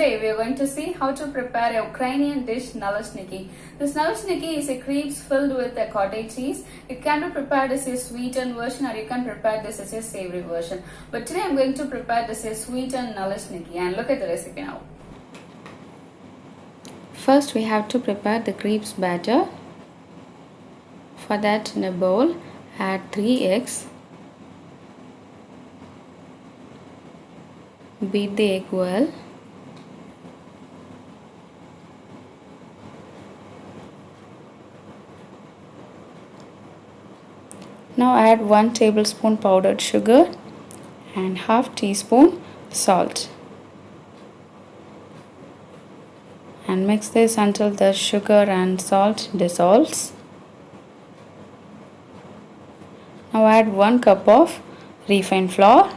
Today we are going to see how to prepare a Ukrainian dish Nalesniki. This Nalesniki is a crepes filled with a cottage cheese. It can be prepared as a sweetened version or you can prepare this as a savory version. But today I am going to prepare this as sweetened Nalesniki, and look at the recipe now. First we have to prepare the crepes batter. For that, in a bowl add 3 eggs. Beat the egg well. Now add 1 tablespoon powdered sugar and half teaspoon salt. And mix this until the sugar and salt dissolves. Now add 1 cup of refined flour.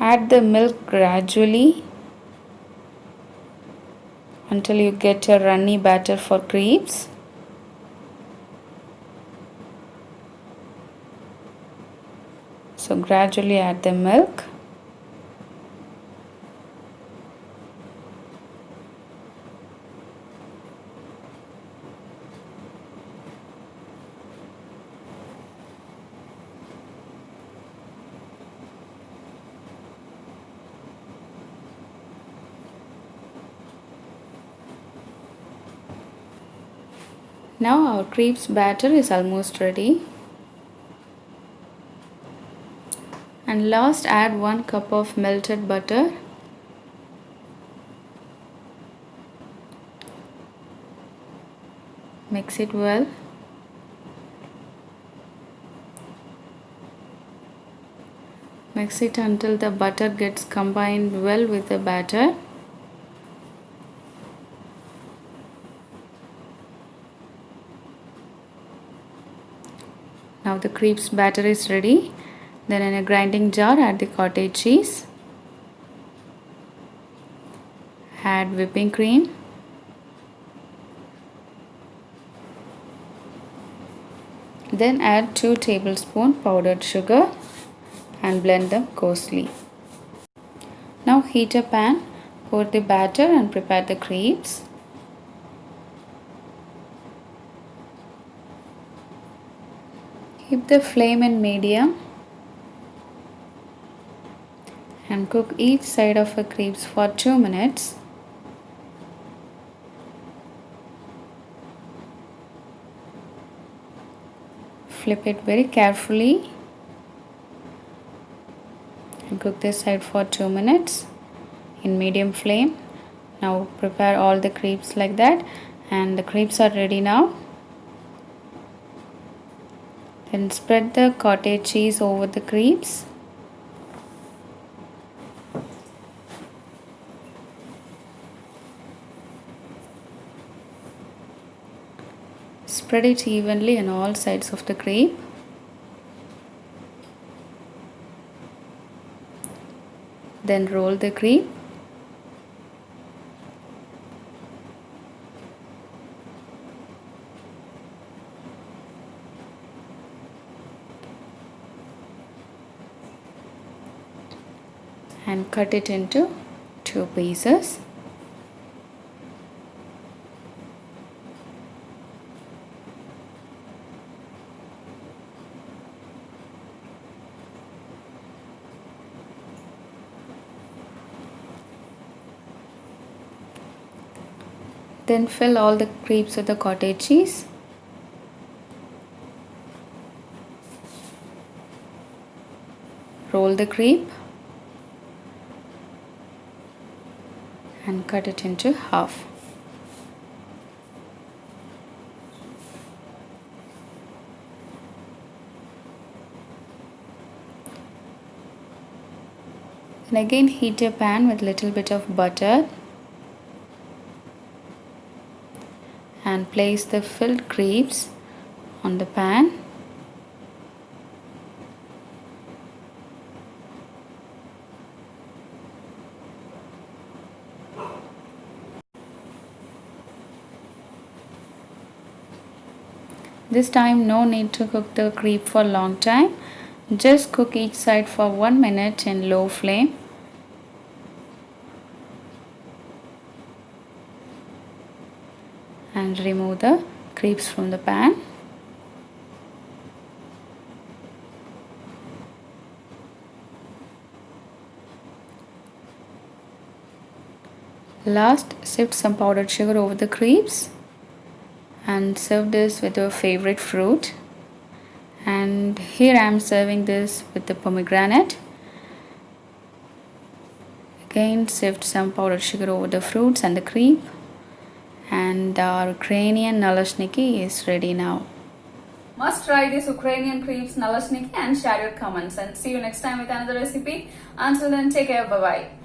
Add the milk gradually until you get a runny batter for crepes. So gradually add the milk. Now our crepes batter is almost ready. And last add 1 cup of melted butter. Mix it well. Mix it until the butter gets combined well with the batter. Now the crepes batter is ready. Then in a grinding jar add the cottage cheese. Add whipping cream. Then add 2 tablespoons powdered sugar and blend them coarsely. Now heat a pan, pour the batter and prepare the crepes. Keep the flame in medium and cook each side of the crepes for 2 minutes. Flip it very carefully and cook this side for 2 minutes in medium flame. Now prepare all the crepes like that, and the crepes are ready now. Then spread the cottage cheese over the crepes. Spread it evenly on all sides of the crepe. Then roll the crepe. And cut it into 2 pieces. Then fill all the crepes with the cottage cheese. Roll the crepe and cut it into half. And again heat a pan with little bit of butter and place the filled crepes on the pan. This time no need to cook the crepe for a long time. Just cook each side for 1 minute in low flame. And remove the crepes from the pan. Last, sift some powdered sugar over the crepes and serve this with your favorite fruit. And here I am serving this with the pomegranate. Again, sift some powdered sugar over the fruits and the crepe. And our Ukrainian Nalesniki is ready now. Must try this Ukrainian crepes Nalesniki and share your comments. And see you next time with another recipe. Until then, take care. Bye bye.